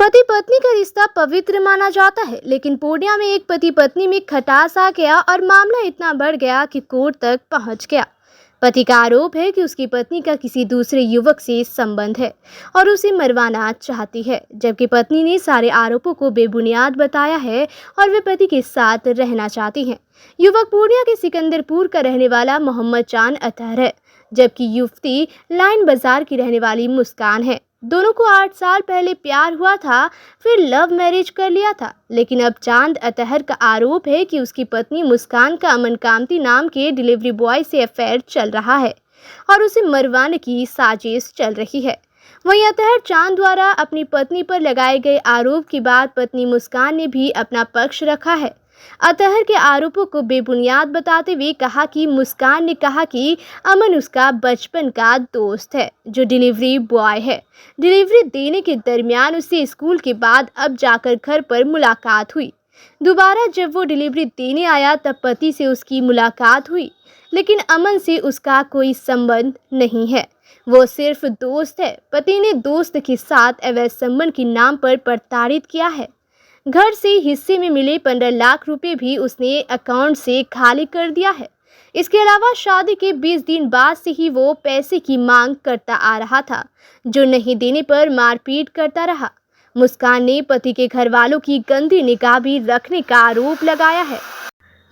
पति पत्नी का रिश्ता पवित्र माना जाता है, लेकिन पूर्णिया में एक पति पत्नी में खटास आ गया और मामला इतना बढ़ गया कि कोर्ट तक पहुंच गया। पति का आरोप है कि उसकी पत्नी का किसी दूसरे युवक से संबंध है और उसे मरवाना चाहती है, जबकि पत्नी ने सारे आरोपों को बेबुनियाद बताया है और वे पति के साथ रहना चाहती हैं। युवक पूर्णिया के सिकंदरपुर का रहने वाला मोहम्मद चांद अतहर है, जबकि युवती लाइन बाजार की रहने वाली मुस्कान है। दोनों को 8 साल पहले प्यार हुआ था, फिर लव मैरिज कर लिया था, लेकिन अब चांद अतहर का आरोप है कि उसकी पत्नी मुस्कान का अमन कामती नाम के डिलीवरी बॉय से अफेयर चल रहा है और उसे मरवाने की साजिश चल रही है। वहीं अतहर चांद द्वारा अपनी पत्नी पर लगाए गए आरोप के बाद पत्नी मुस्कान ने भी अपना पक्ष रखा है। अतहर के आरोपों को बेबुनियाद बताते हुए कहा कि मुस्कान ने कहा कि अमन उसका बचपन का दोस्त है जो डिलीवरी बॉय है। डिलीवरी देने के दरमियान उससे स्कूल के बाद अब जाकर घर पर मुलाकात हुई। दोबारा जब वो डिलीवरी देने आया तब पति से उसकी मुलाकात हुई, लेकिन अमन से उसका कोई संबंध नहीं है, वो सिर्फ दोस्त है। पति ने दोस्त के साथ अवैध संबंध के नाम पर प्रताड़ित किया है। घर से हिस्से में मिले 15 लाख रुपए भी उसने अकाउंट से खाली कर दिया है। इसके अलावा शादी के 20 दिन बाद से ही वो पैसे की मांग करता आ रहा था, जो नहीं देने पर मारपीट करता रहा। मुस्कान ने पति के घर वालों की गंदी निगाह भी रखने का आरोप लगाया है।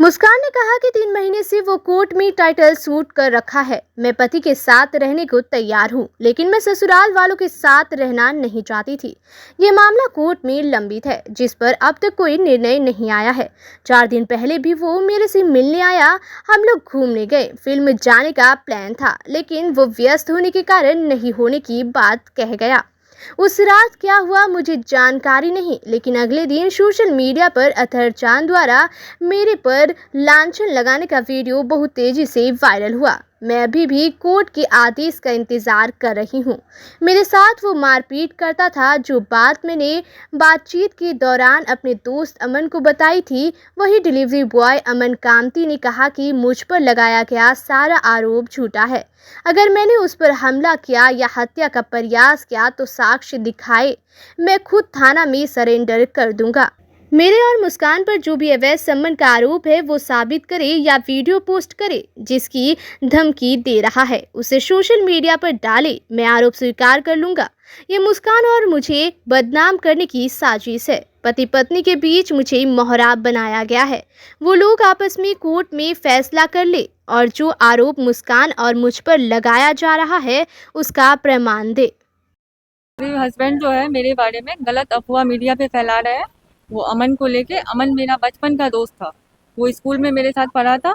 मुस्कान ने कहा कि 3 महीने से वो कोर्ट में टाइटल सूट कर रखा है। मैं पति के साथ रहने को तैयार हूँ, लेकिन मैं ससुराल वालों के साथ रहना नहीं चाहती थी। ये मामला कोर्ट में लंबित है, जिस पर अब तक कोई निर्णय नहीं आया है। 4 दिन पहले भी वो मेरे से मिलने आया। हम लोग घूमने गए, फिल्म जाने का प्लान था, लेकिन वो व्यस्त होने के कारण नहीं होने की बात कह गया। उस रात क्या हुआ मुझे जानकारी नहीं, लेकिन अगले दिन सोशल मीडिया पर अतहर चांद द्वारा मेरे पर लांछन लगाने का वीडियो बहुत तेजी से वायरल हुआ। मैं अभी भी कोर्ट के आदेश का इंतजार कर रही हूँ। मेरे साथ वो मारपीट करता था, जो बात मैंने बातचीत के दौरान अपने दोस्त अमन को बताई थी। वही डिलीवरी बॉय अमन कामती ने कहा कि मुझ पर लगाया गया सारा आरोप झूठा है। अगर मैंने उस पर हमला किया या हत्या का प्रयास किया तो साक्ष्य दिखाए, मैं खुद थाना में सरेंडर कर दूंगा। मेरे और मुस्कान पर जो भी अवैध संबंध का आरोप है वो साबित करे या वीडियो पोस्ट करे जिसकी धमकी दे रहा है, उसे सोशल मीडिया पर डाले। मैं आरोप स्वीकार कर लूंगा। ये मुस्कान और मुझे बदनाम करने की साजिश है। पति पत्नी के बीच मुझे मोहरा बनाया गया है। वो लोग आपस में कोर्ट में फैसला कर ले और जो आरोप मुस्कान और मुझ पर लगाया जा रहा है उसका प्रमाण दे। मेरे हस्बैंड जो है मेरे बारे में गलत अफवाह मीडिया पे फैला रहे हैं। वो अमन को लेके, अमन मेरा बचपन का दोस्त था, वो स्कूल में मेरे साथ पढ़ा था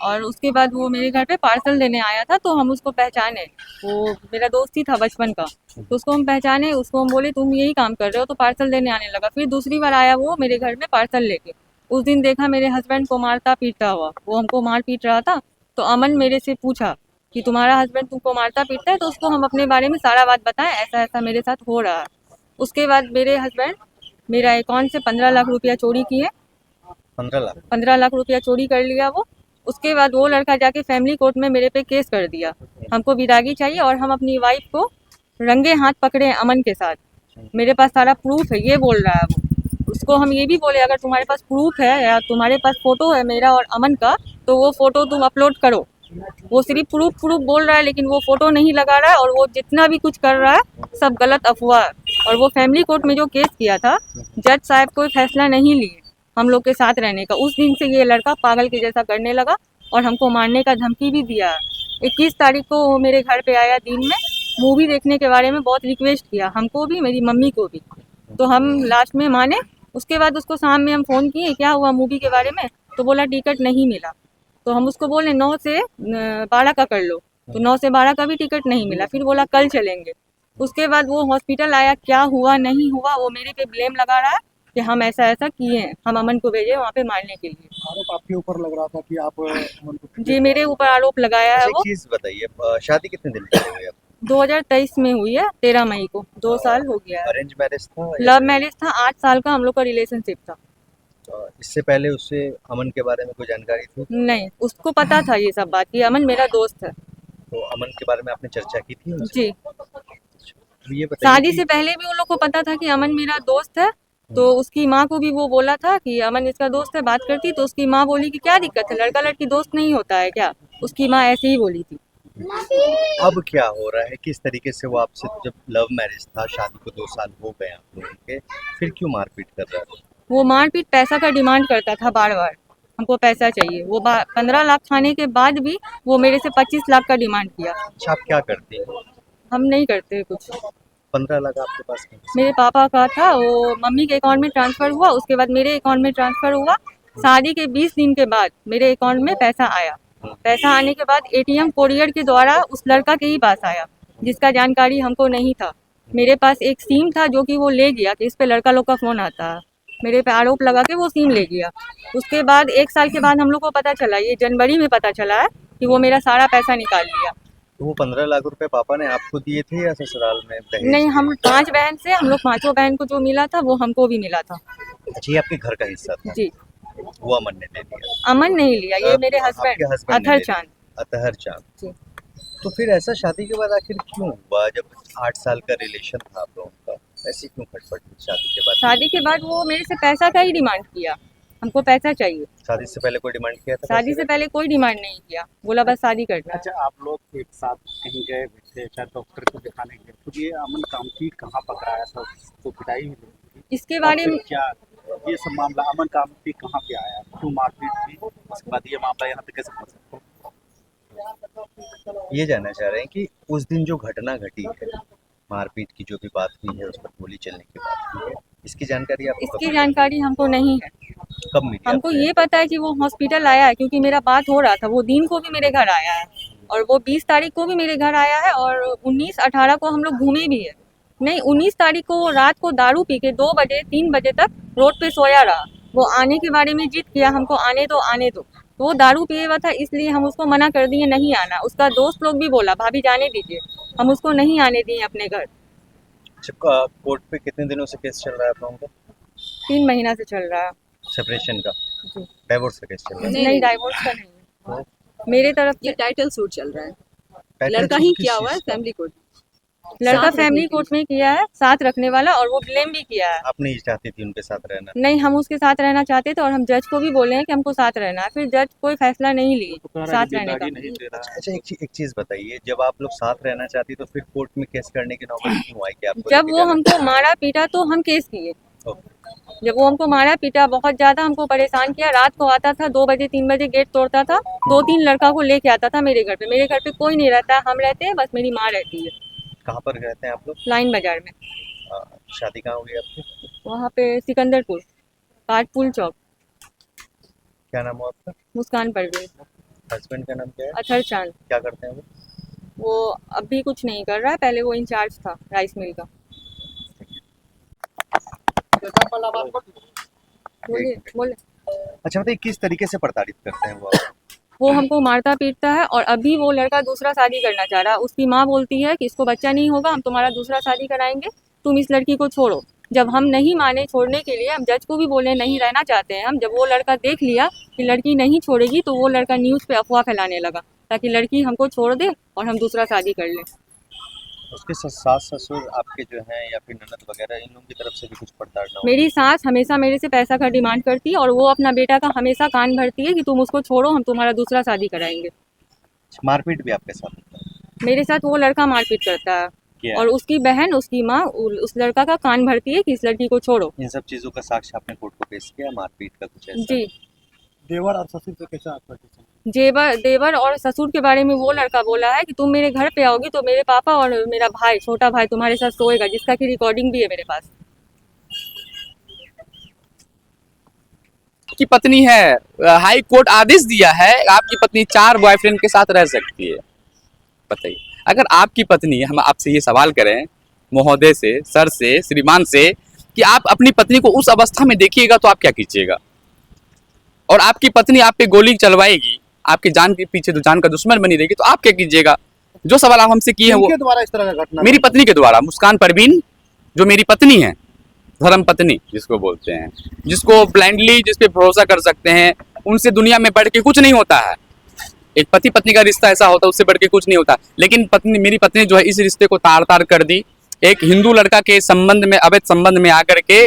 और उसके बाद वो मेरे घर पे पार्सल देने आया था, तो हम उसको पहचाने। वो मेरा दोस्त ही था बचपन का, तो उसको हम पहचाने। उसको हम बोले तुम यही काम कर रहे हो, तो पार्सल देने आने लगा। फिर दूसरी बार आया वो मेरे घर में पार्सल लेके। उस दिन देखा मेरे हस्बैंड को मारता पीटता हुआ, वो हमको मार पीट रहा था। तो अमन मेरे से पूछा कि तुम्हारा हस्बैंड तुमको मारता पीटता है, तो उसको हम अपने बारे में सारा बात बताएं, ऐसा ऐसा मेरे साथ हो रहा है। उसके बाद मेरे हस्बैंड मेरा अकाउंट से 15 लाख रुपया चोरी किए। 15 लाख रुपया चोरी कर लिया वो। उसके बाद वो लड़का जाके फैमिली कोर्ट में मेरे पे केस कर दिया। हमको विदागी चाहिए और हम अपनी वाइफ को रंगे हाथ पकड़े अमन के साथ। मेरे पास सारा प्रूफ है, ये बोल रहा है वो। उसको हम ये भी बोले अगर तुम्हारे पास प्रूफ है या तुम्हारे पास फोटो है मेरा और अमन का, तो वो फोटो तुम अपलोड करो। वो सिर्फ प्रूफ प्रूफ बोल रहा है, लेकिन वो फोटो नहीं लगा रहा है और वो जितना भी कुछ कर रहा है सब गलत अफवाह है। और वो फैमिली कोर्ट में जो केस किया था, जज साहब कोई फैसला नहीं लिए हम लोग के साथ रहने का। उस दिन से ये लड़का पागल के जैसा करने लगा और हमको मारने का धमकी भी दिया है। 21 तारीख को वो मेरे घर पे आया दिन में, मूवी देखने के बारे में बहुत रिक्वेस्ट किया, हमको भी मेरी मम्मी को भी। तो हम लास्ट में माने। उसके बाद उसको शाम में हम फ़ोन किए क्या हुआ मूवी के बारे में, तो बोला टिकट नहीं मिला। तो हम उसको बोले 9 से 12 का कर लो, तो 9 से 12 का भी टिकट नहीं मिला। फिर बोला कल चलेंगे। उसके बाद वो हॉस्पिटल आया, क्या हुआ नहीं हुआ वो मेरे पे ब्लेम लगा रहा है कि हम ऐसा ऐसा किए हैं, हम अमन को भेजे वहाँ पे मारने के लिए। आरोप आपके ऊपर लग रहा था कि आप अमन को जी मेरे ऊपर आरोप लगाया है वो। चीज बताइए, शादी कितने दिन पहले हुई आपकी? 2023 में हुई है, 13 मई को, 2 साल हो गया है। अरेंज मैरिज था लव मैरिज था, 8 साल का हम लोग का रिलेशनशिप था। इससे पहले उससे अमन के बारे में कोई जानकारी थी? नहीं, उसको पता था ये सब बात कि अमन मेरा दोस्त है। तो अमन के बारे में आपने चर्चा की थी उनसे? जी तो ये बताइए शादी कि से पहले भी उन लोग को पता था कि अमन मेरा दोस्त है, तो उसकी माँ को भी वो बोला था कि अमन इसका दोस्त है, बात करती, तो उसकी माँ बोली कि क्या दिक्कत है, लड़का लड़की दोस्त नहीं होता है क्या? उसकी माँ ऐसे ही बोली थी। अब क्या हो रहा है, किस तरीके से वो आपसे, जब लव मैरिज था, शादी को 2 साल हो गए आप लोगों के, फिर क्यों मारपीट कर रहा था? वो मारपीट पैसा का डिमांड करता था बार बार, हमको पैसा चाहिए। वो 15 लाख खाने के बाद भी वो मेरे से 25 लाख का डिमांड किया। अच्छा, आप क्या करती हैं? हम नहीं करते कुछ। 15 लाख आपके पास कहाँ से? मेरे पापा का था, वो मम्मी के अकाउंट में ट्रांसफर हुआ, उसके बाद मेरे अकाउंट में ट्रांसफर हुआ। शादी के 20 दिन के बाद मेरे अकाउंट में पैसा आया। पैसा आने के बाद एटीएम कोरियर के द्वारा उस लड़का के ही पास आया, जिसका जानकारी हमको नहीं था। मेरे पास एक सिम था जो कि वो ले गया कि इस पे लड़का लोग का फोन आता है, मेरे पे आरोप लगा के वो सिम ले गया। उसके बाद 1 साल के बाद हम लोग को पता चला, ये जनवरी में पता चला है कि वो मेरा सारा पैसा निकाल लिया। तो वो 15 लाख रुपए पापा ने आपको दिए थे या ससुराल में दहेज नहीं, दिए? हम 5 बहन से, हम लोग 5 बहन को जो मिला था वो हमको भी मिला था। अच्छा, ये आपके घर का हिस्सा था? जी, वो अमन ने दे दिया? अमन नहीं लिया, ये मेरे आपके हस्बैंड हस्बैंड ने अथर दे दिया? चांद। अतहर चांद। जी। तो फिर ऐसा शादी के बाद आखिर क्यों हुआ, जब 8 साल का रिलेशन था आप लोगों का, ऐसी क्यों खटपट हुई शादी के बाद? शादी के बाद वो मेरे से पैसा का ही डिमांड किया, हमको पैसा चाहिए। शादी से पहले कोई डिमांड किया था? शादी पैसे से का? पहले कोई डिमांड नहीं किया, बोला बस शादी करना है। अच्छा, आप लोग एक साथ कहीं गए थे शायद डॉक्टर को दिखाने के लिए, तो ये अमन कामती कहाँ पकड़ाया था, उसको पिटाई हुई थी? इसके और बारे फिर में क्या ये सब मामला अमन कामती कहाँ पे आया, क्यों मारपीट थी, उसके बाद ये मामला यहाँ पे कैसे पहुंचा? ये जानना चाह रहे हैं कि उस दिन जो घटना घटी है, मारपीट की जो भी बात हुई है, उस पर गोली चलने की बात हुई है, इसकी जानकारी आपको कब इसकी मिली? जानकारी हमको नहीं है। कब मिली हमको आपको? ये पता है कि वो हॉस्पिटल आया है, क्योंकि मेरा बात हो रहा था। वो दिन को भी मेरे घर आया है और वो 20 तारीख को भी मेरे घर आया है और 19, 18 को हम लोग घूमे भी है। नहीं, 19 तारीख को वो रात को दारू पी के 2 बजे 3 बजे तक रोड पे सोया रहा। वो आने के बारे में जिद किया, हमको आने दो आने दो। तो वो दारू पिए हुआ था, इसलिए हम उसको मना कर दिए नहीं आना। उसका दोस्त लोग भी बोला भाभी जाने दीजिए, हम उसको नहीं आने दिए अपने घर। अच्छा, कोर्ट पे कितने दिनों से केस चल रहा है आप लोगों का? 3 महीना से चल रहा है। सेपरेशन का, जी। डाइवोर्स का केस चल रहा है? नहीं, डाइवोर्स का नहीं है। मेरे तरफ ये से टाइटल सूट चल रहा है, Title लड़का suit ही किस किया हुआ है चीज़ का? Family court. लड़का साथ फैमिली रखने के कोर्ट में किया है, साथ रखने वाला, और वो ब्लेम भी किया है। आप नहीं चाहती थी उनके साथ रहना? नहीं, हम उसके साथ रहना चाहते थे और हम जज को भी बोले हैं कि हमको साथ रहना है, फिर जज कोई फैसला नहीं ली साथ रहने का। नहीं दे रहा है। अच्छा, एक चीज बताइए, जब आप लोग साथ रहना चाहती तो फिर कोर्ट में केस करने की नौबत क्यों आई कि आपको जब लेके वो जाना हमको मारा पीटा तो हम केस किए। था? जब वो हमको मारा पीटा, बहुत ज्यादा हमको परेशान किया, रात को आता था 2 बजे 3 बजे गेट तोड़ता था, 2-3 लड़का को लेके आता था मेरे घर पे। मेरे घर पे कोई नहीं रहता है, हम रहते हैं, बस मेरी माँ रहती है कहाँ पर रहते हैं आप लोग? लाइन बाजार में। शादी कहाँ हुई आपकी? वहाँ पे सिकंदरपुर, काटपुल चौक। क्या नाम है आपका? मुस्कान परवीन। हस्बैंड का नाम क्या है? अथर चांद। क्या करते हैं वो? वो अभी कुछ नहीं कर रहा है, पहले वो इंचार्ज था राइस मिल का। बोलिए बोले। अच्छा, बताइए किस तरीके से प्रताड़ित करते हैं वो आपको? वो हमको मारता पीटता है और अभी वो लड़का दूसरा शादी करना चाह रहा है। उसकी माँ बोलती है कि इसको बच्चा नहीं होगा, हम तुम्हारा दूसरा शादी कराएंगे, तुम इस लड़की को छोड़ो। जब हम नहीं माने छोड़ने के लिए, हम जज को भी बोले नहीं रहना चाहते हैं हम, जब वो लड़का देख लिया कि लड़की नहीं छोड़ेगी तो वो लड़का न्यूज़ पे अफवाह फैलाने लगा ताकि लड़की हमको छोड़ दे और हम दूसरा शादी कर लें। उसके सास ससुर आपके जो हैं या फिर ननद वगैरह, इन लोगों की तरफ से भी कुछ प्रताड़ना हो? मेरी सास हमेशा मेरे से पैसा का डिमांड करती है और वो अपना बेटा का हमेशा कान भरती है कि तुम उसको छोड़ो, हम तुम्हारा दूसरा शादी कराएंगे। मारपीट भी आपके साथ होता है? मेरे साथ वो लड़का मारपीट करता है क्या? और उसकी बहन, उसकी माँ उस लड़का का कान भरती है कि इस लड़की को छोड़ो। इन सब चीजों का साक्ष्य आपने कोर्ट को पेश किया, मारपीट का कुछ ऐसा? जी। देवर और ससुर से कैसा आपका रिलेशन? देवर और ससुर के बारे में वो लड़का बोला है कि तुम मेरे घर पे आओगी तो मेरे पापा और मेरा भाई, छोटा भाई तुम्हारे साथ सोएगा, जिसका की रिकॉर्डिंग भी है मेरे पास। की पत्नी है, हाई कोर्ट आदेश दिया है आपकी पत्नी 4 बॉयफ्रेंड के साथ रह सकती है। बताइए, अगर आपकी पत्नी, हम आपसे ये सवाल करें महोदय से, सर से, श्रीमान से, कि आप अपनी पत्नी को उस अवस्था में देखिएगा तो आप क्या कीजिएगा? और आपकी पत्नी आप पे गोली चलवाएगी, आपके जान के पीछे तो जान का दुश्मन बनी रहेगी, तो आप क्या कीजिएगा? जो सवाल आप हमसे किए हैं वो किनके द्वारा इस तरह का घटना? मेरी पत्नी के द्वारा, मुस्कान परवीन जो मेरी पत्नी है, धर्म पत्नी जिसको बोलते हैं, जिसको ब्लाइंडली, जिस पे भरोसा कर सकते हैं, उनसे दुनिया में बढ़ के कुछ नहीं होता है। एक पति पत्नी का रिश्ता ऐसा होता है, उससे बढ़ के कुछ नहीं होता। लेकिन मेरी पत्नी जो है इस रिश्ते को तार तार कर दी, एक हिंदू लड़का के संबंध में, अवैध संबंध में आकर के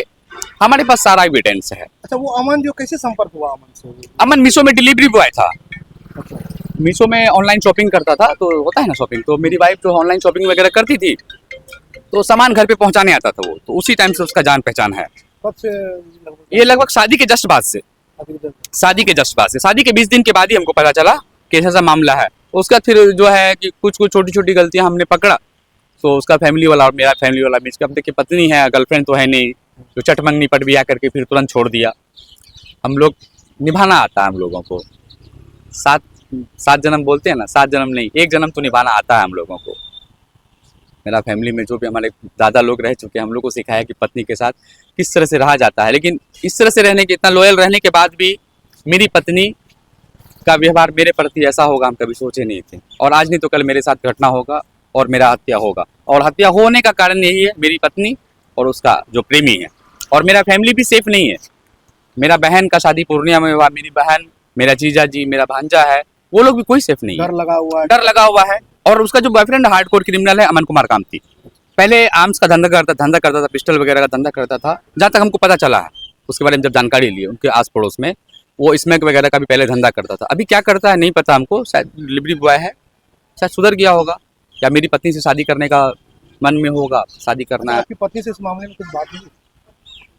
हमारे पास सारा एविडेंस है। अच्छा, वो अमन जो कैसे संपर्क हुआ अमन से? अमन मीशो में डिलीवरी बॉय था। अच्छा, मीशो में ऑनलाइन शॉपिंग करता था, तो होता है ना शॉपिंग, तो मेरी वाइफ जो ऑनलाइन शॉपिंग वगैरह करती थी तो सामान घर पे पहुंचाने आता था वो, तो उसी टाइम से उसका जान पहचान है। कब से? ये लगभग शादी के जस्ट बाद से, शादी के जस्ट बाद से, शादी के 20 दिन के बाद ही हमको पता चला कि ऐसा मामला है। उसका फिर जो है कि कुछ कुछ छोटी छोटी गलतियां हमने पकड़ा, तो उसका फैमिली वाला और मेरा फैमिली वाला मीन्स अब देखिए पत्नी है, गर्लफ्रेंड तो है नहीं, जो चटमंगनी पट बिया करके फिर तुरंत छोड़ दिया। हम लोग निभाना आता है हम लोगों को, सात जन्म बोलते हैं ना, 7 जन्म नहीं, 1 जन्म तो निभाना आता है हम लोगों को। मेरा फैमिली में जो भी हमारे दादा लोग रह चुके हैं, हम लोग को सिखाया कि पत्नी के साथ किस तरह से रहा जाता है। लेकिन इस तरह से रहने के, इतना लॉयल रहने के बाद भी मेरी पत्नी का व्यवहार मेरे प्रति ऐसा होगा हम कभी सोचे नहीं थे। और आज नहीं तो कल मेरे साथ घटना होगा और मेरा हत्या होगा, और हत्या होने का कारण यही है, मेरी पत्नी और उसका जो प्रेमी है। और मेरा फैमिली भी सेफ नहीं है। मेरा बहन का शादी पूर्णिया में हुआ, मेरी बहन, मेरा जीजा जी, मेरा भांजा है, वो लोग भी कोई सेफ नहीं है। डर लगा हुआ है। डर लगा हुआ है। और उसका जो बॉयफ्रेंड हार्डकोर क्रिमिनल है, अमन कुमार कामती, पहले आर्म्स का धंधा करता था, पिस्टल वगैरह का धंधा करता था, जहाँ तक हमको पता चला है। उसके बारे में जब जानकारी ली उनके आस पड़ोस में, वो स्मैक वगैरह का भी पहले धंधा करता था। अभी क्या करता है नहीं पता हमको, शायद डिलीवरी बॉय है, शायद सुधर गया होगा, या मेरी पत्नी से शादी करने का मन में होगा, शादी करना है। आपकी पत्नी से इस मामले में कुछ बात हुई?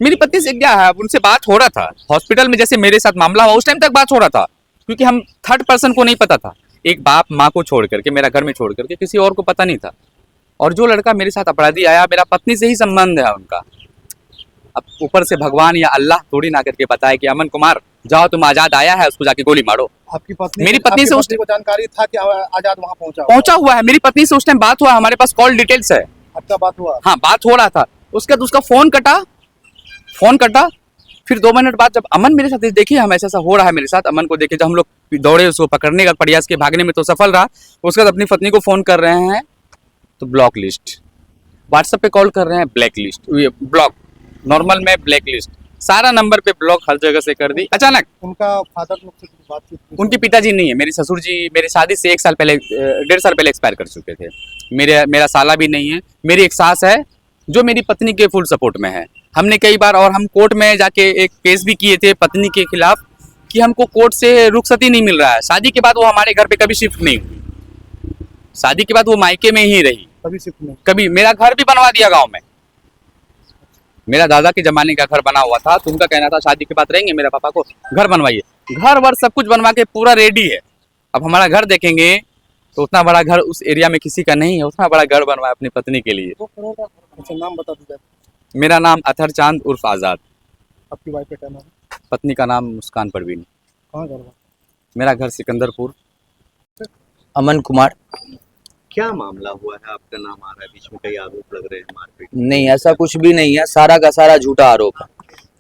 मेरी पत्नी से क्या है, उनसे बात हो रहा था हॉस्पिटल में, जैसे मेरे साथ मामला हुआ उस टाइम तक बात हो रहा था, क्योंकि हम थर्ड पर्सन को नहीं पता था। एक बाप माँ को छोड़ करके, मेरा घर में छोड़ करके किसी और को पता नहीं था। और जो लड़का मेरे साथ अपराधी आया, मेरा पत्नी से ही संबंध है उनका। अब ऊपर से भगवान या अल्लाह थोड़ी ना करके बताए कि अमन कुमार जाओ, तुम आजाद आया है, उसको जाके गोली मारो। आपकी पत्नी, मेरी पत्नी से उस को जानकारी था कि आजाद वहाँ पहुंचा हुआ है। मेरी पत्नी से उस टाइम बात हुआ, हमारे पास कॉल डिटेल्स है। आपका बात हुआ? हाँ, बात हो रहा था। उसके बाद उसका फोन कटा। फिर 2 मिनट बाद जब अमन मेरे साथ, देखिए हम ऐसा हो रहा है मेरे साथ, अमन को देखे जब हम लोग दौड़े उसको पकड़ने का प्रयास के, भागने में तो सफल रहा। उसके बाद अपनी पत्नी को फोन कर रहे हैं तो ब्लॉक लिस्ट, व्हाट्सएप पे कॉल कर रहे हैं ब्लैक लिस्ट, ब्लॉक, नॉर्मल में ब्लैक लिस्ट, सारा नंबर पे ब्लॉक, हर जगह से कर दी। अचानक उनका फादर लोग से कुछ बातचीत? उनके पिताजी नहीं है, मेरे ससुर जी मेरे शादी से 1 साल पहले, 1.5 साल पहले एक्सपायर कर चुके थे। मेरा साला भी नहीं है। मेरी एक सास है जो मेरी पत्नी के फुल सपोर्ट में है। हमने कई बार, और हम कोर्ट में जाके एक केस भी किए थे पत्नी के खिलाफ कि हमको कोर्ट से रुखसती नहीं मिल रहा है। शादी के बाद वो हमारे घर पे कभी शिफ्ट नहीं हुई, शादी के बाद वो मायके में ही रही, कभी शिफ्ट नहीं। कभी। मेरा घर भी बनवा दिया गाँव में, मेरा दादा के जमाने का घर बना हुआ था, तो उनका कहना था शादी के बाद रहेंगे, मेरे पापा को घर बनवाइए। घर वर सब कुछ बनवा के पूरा रेडी है। अब हमारा घर देखेंगे तो उतना बड़ा घर उस एरिया में किसी का नहीं है, उतना बड़ा घर बनवाया अपनी पत्नी के लिए। अच्छा, नाम बता दीजिए। मेरा नाम अथर चांद उर्फ आज़ाद। आपकी वाइफ का क्या नाम है? पत्नी का नाम मुस्कान परवीन। कहाँ घर है? मेरा घर सिकंदरपुर। अमन कुमार। क्या मामला हुआ है? आपका नाम आ रहा है बीच में, कई आरोप लग रहे हैं मारपीट। नहीं, ऐसा कुछ भी नहीं है, सारा का सारा झूठा आरोप है।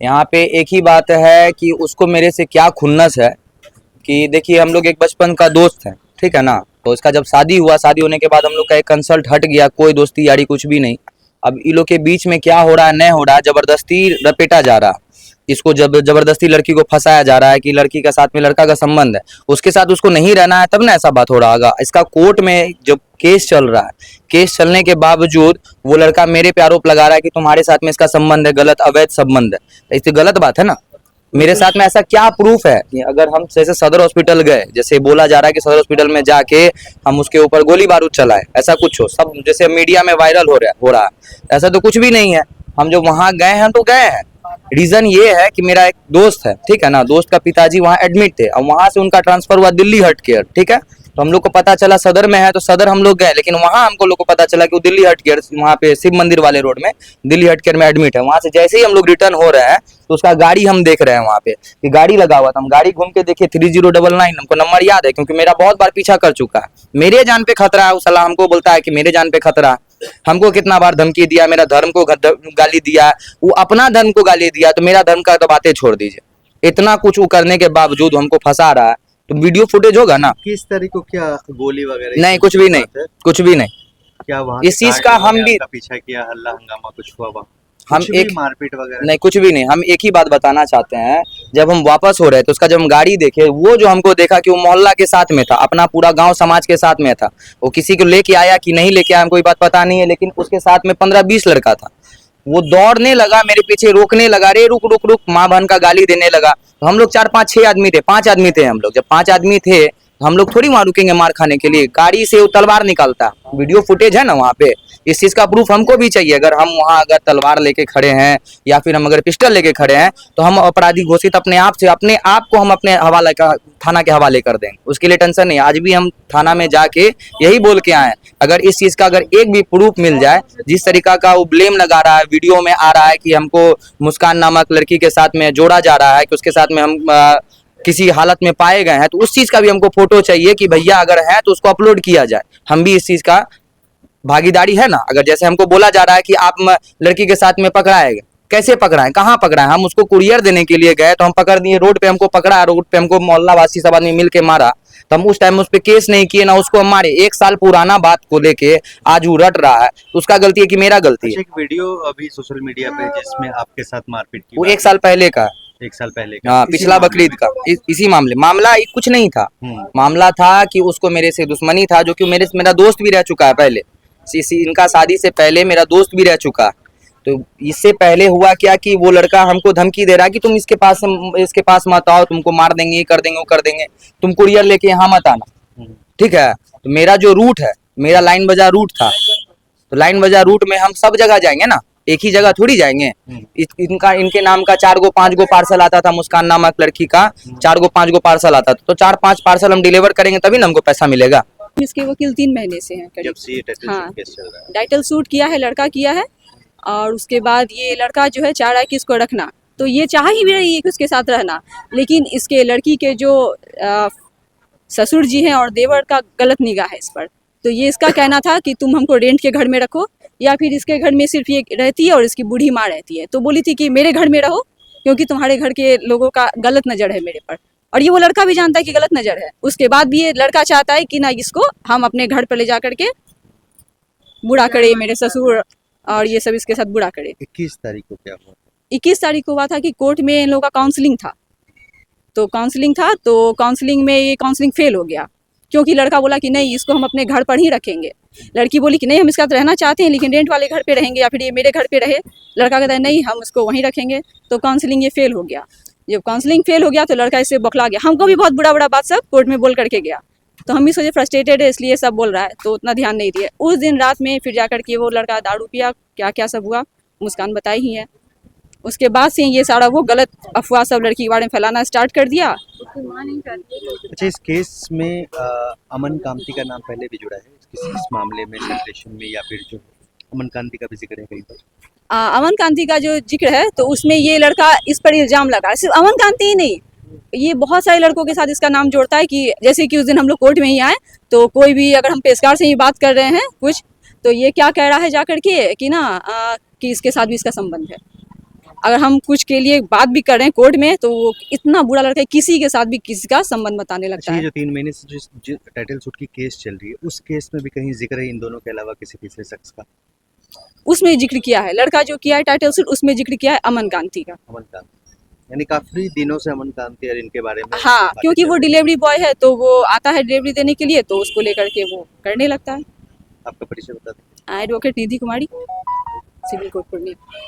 यहाँ पे एक ही बात है कि उसको मेरे से क्या खुन्नस है कि देखिए हम लोग एक बचपन का दोस्त है, ठीक है ना। तो इसका जब शादी हुआ, शादी होने के बाद हम लोग का एक कंसल्ट हट गया, कोई दोस्ती यारी कुछ भी नहीं। अब इन लोग के बीच में क्या हो रहा है, नहीं हो रहा है, जबरदस्ती रपेटा जा रहा है। इसको जब जबरदस्ती लड़की को फंसाया जा रहा है कि लड़की का साथ में लड़का का संबंध है, उसके साथ उसको नहीं रहना है, तब ना ऐसा बात हो रहा होगा। इसका कोर्ट में जब केस चल रहा है, केस चलने के बावजूद वो लड़का मेरे पे आरोप लगा रहा है कि तुम्हारे साथ में इसका संबंध है, गलत अवैध संबंध है। इससे गलत बात है ना। मेरे साथ में ऐसा क्या प्रूफ है कि अगर हम जैसे सदर हॉस्पिटल गए, जैसे बोला जा रहा है कि सदर हॉस्पिटल में जाके हम उसके ऊपर गोली बारूद चलाए, ऐसा कुछ हो, सब जैसे मीडिया में वायरल हो रहा है, ऐसा तो कुछ भी नहीं है। हम जो वहां गए हैं तो गए हैं, रीजन ये है कि मेरा एक दोस्त है, ठीक है ना, दोस्त का पिताजी वहाँ एडमिट थे और वहां से उनका ट्रांसफर हुआ दिल्ली हट केयर, ठीक है। तो हम लोग को पता चला सदर में है, तो सदर हम लोग गए, लेकिन वहां हमको लोग को पता चला कि वो दिल्ली हट केयर, वहाँ पे शिव मंदिर वाले रोड में दिल्ली हट केयर में एडमिट है। वहां से जैसे ही हम लोग रिटर्न हो रहे हैं तो उसका गाड़ी हम देख रहे हैं, वहाँ पे कि गाड़ी लगा हुआ था। हम गाड़ी घूम के देखे 3099, हमको नंबर याद है क्योंकि मेरा बहुत बार पीछा कर चुका है। मेरे जान पे खतरा है, वो साला हमको बोलता है कि मेरे जान पे खतरा है। हमको कितना बार धमकी दिया, मेरा धर्म को गाली दिया, वो अपना धर्म को गाली दिया, तो मेरा धर्म का तो बातें छोड़ दीजिए। इतना कुछ वो करने के बावजूद हमको फंसा रहा है, तो वीडियो फुटेज होगा ना। किस तरह को, क्या गोली वगैरह? नहीं, कुछ भी नहीं, कुछ भी नहीं। क्या वहाँ इस चीज का हम भी पीछा किया, हल्ला हंगामा कुछ हुआ वहाँ? हम कुछ भी एक मारपीट वगैरह? नहीं, कुछ भी नहीं। हम एक ही बात बताना चाहते हैं जब हम वापस हो रहे थे उसका जब हम गाड़ी देखे, वो जो हमको देखा कि वो मोहल्ला के साथ में था, अपना पूरा गांव समाज के साथ में था। वो किसी को लेके आया कि नहीं लेके आया हमको कोई बात पता नहीं है, लेकिन उसके साथ में 15-20 लड़का था। वो दौड़ने लगा मेरे पीछे, रोकने लगा, रे रुक रुक रुक, माँ बहन का गाली देने लगा। तो हम लोग 4-5-6 आदमी थे, 5 आदमी थे हम लोग। जब 5 आदमी थे हम लोग थोड़ी वहां रुकेंगे मार खाने के लिए। गाड़ी से वो तलवार निकालता, वीडियो फुटेज है ना वहाँ पे, इस चीज का प्रूफ हमको भी चाहिए। अगर हम वहाँ अगर तलवार लेके खड़े हैं या फिर हम अगर पिस्टल लेके खड़े हैं तो हम अपराधी घोषित अपने आप से, अपने आप को हम अपने हवाले का थाना के हवाले कर देंगे। उसके लिए टेंशन नहीं। आज भी हम थाना में जाके यही बोल के आए, अगर इस चीज का अगर एक भी प्रूफ मिल जाए, जिस तरीका का वो ब्लेम लगा रहा है, वीडियो में आ रहा है कि हमको मुस्कान नामक लड़की के साथ में जोड़ा जा रहा है, कि उसके साथ में हम किसी हालत में पाए गए हैं, तो उस चीज का भी हमको फोटो चाहिए कि भैया अगर है तो उसको अपलोड किया जाए। हम भी इस चीज का भागीदारी है ना। अगर जैसे हमको बोला जा रहा है कि आप लड़की के साथ में पकड़ाए गए, कैसे पकड़ाएं, कहाँ पकड़ाएं? हम उसको कुरियर देने के लिए गए तो हम पकड़ दिए, रोड पे हमको पकड़ा, रोड पे हमको मोहल्ला वासी सब आदमी मिल के मारा। तो हम उस टाइम उस पर केस नहीं किए ना उसको हम मारे। 1 साल पुराना बात को लेके आज वो रट रहा है, उसका गलती है कि मेरा गलती है? अच्छा, एक वीडियो अभी सोशल मीडिया पे जिसमें आपके साथ मारपीट की वो बात 1 साल पहले का, 1 साल पहले का, हाँ, इसी पिछला मामले बकरीद का, इसी मामला कुछ नहीं था। मामला था कि उसको मेरे से दुश्मनी था, जो कि मेरा दोस्त भी रह चुका है पहले। इनका शादी से पहले मेरा दोस्त भी रह चुका है। तो इससे पहले हुआ क्या कि वो लड़का हमको धमकी दे रहा है कि तुम इसके पास मत आओ, तुमको मार देंगे, ये कर देंगे, वो कर देंगे, तुम कुरियर लेके यहाँ मत आना। ठीक है, तो मेरा जो रूट है, मेरा लाइन बाजार रूट था, तो लाइन बाजार रूट में हम सब जगह जाएंगे ना, एक ही जगह थोड़ी जाएंगे। इनके नाम का 4-5 पार्सल आता था, मुस्कान नामक लड़की का 4-5 पार्सल आता था, तो 4-5 पार्सल हम डिलीवर करेंगे तभी ना हमको पैसा मिलेगा। इसके वकील 3 महीने से हैं जब करीब। से ये टाइटल हाँ। केस चल रहा है। टाइटल सूट किया है, लड़का किया है, और उसके बाद ये लड़का जो है चाह रहा है कि इसको रखना, तो ये चाह ही भी रही है कि उसके साथ रहना, लेकिन इसके लड़की के जो ससुर जी हैं और देवर का गलत निगाह है इस पर। तो ये इसका कहना था कि तुम हमको रेंट के घर में रखो, या फिर इसके घर में सिर्फ ये रहती है और इसकी बूढ़ी माँ रहती है। तो बोली थी कि मेरे घर में रहो, क्योंकि तुम्हारे घर के लोगों का गलत नज़र है मेरे पर, और ये वो लड़का भी जानता है कि गलत नज़र है। उसके बाद भी ये लड़का चाहता है कि ना इसको हम अपने घर पर ले जा करके बुरा करे, मेरे ससुर और ये सब इसके साथ बुरा करे। 21 तारीख को क्या हुआ? 21 तारीख को हुआ था कि कोर्ट में इन लोगों का काउंसलिंग था, तो काउंसलिंग में ये काउंसलिंग फेल हो गया, क्योंकि लड़का बोला कि नहीं, इसको हम अपने घर पर ही रखेंगे। लड़की बोली कि नहीं, हम इसके साथ रहना चाहते हैं, लेकिन रेंट वाले घर पे रहेंगे, या फिर ये मेरे घर पे रहे। लड़का कहता है नहीं, हम इसको वहीं रखेंगे। तो काउंसलिंग ये फेल हो गया। जब काउंसलिंग फेल हो गया तो लड़का इससे बौखला गया। हमको भी बहुत बुरा बात सब कोर्ट में बोल करके गया, तो हम भी सोचे फ्रस्ट्रेटेड है इसलिए सब बोल रहा है, तो उतना ध्यान नहीं दिए। उस दिन रात में फिर जा करके वो लड़का दारू पिया, क्या क्या सब हुआ मुस्कान बताई ही है। उसके बाद से ये सारा वो गलत अफवाह सब लड़की के बारे में फैलाना स्टार्ट कर दिया। अच्छा, इस केस में अमन कांति का नाम पहले भी जुड़ा है इस मामले में, सेलिब्रेशन में, या फिर जो अमन कांति का भी जिक्र है कहीं पर? अमन कांति का जो जिक्र है तो उसमें ये लड़का इस पर इल्जाम लगा, सिर्फ अमन कांति ही नहीं, ये बहुत सारे लड़कों के साथ इसका नाम जोड़ता है। कि जैसे कि उस दिन हम लोग कोर्ट में ही आए, तो कोई भी अगर हम पेशकार से ही बात कर रहे हैं कुछ, तो ये क्या कह रहा है जा करके कि ना कि इसके साथ भी इसका संबंध है। अगर हम कुछ के लिए बात भी कर रहे हैं कोर्ट में, तो वो इतना बुरा लड़का है, किसी के साथ भी किसी का संबंध बताने लगता ये है। जो 3 महीने से जो टाइटल सूट की केस चल रही है, उस केस में भी कहीं जिक्र है इन दोनों के अलावा किसी तीसरे शख्स का? उसमें जिक्र किया है, लड़का जो किया है टाइटल सूट, उसमें जिक्र किया है अमन कांति का। अमन कांति, यानी काफी दिनों से अमन कांति और इनके बारे में हाँ, बातें क्योंकि चल वो रही डिलीवरी बॉय है, तो वो आता है डिलीवरी देने के लिए, तो उसको लेकर के वो करने लगता है। हैं। आपका परिचय बता दें। एडवोकेट निधि कुमारी, सिविल कोर्ट पूर्णिया।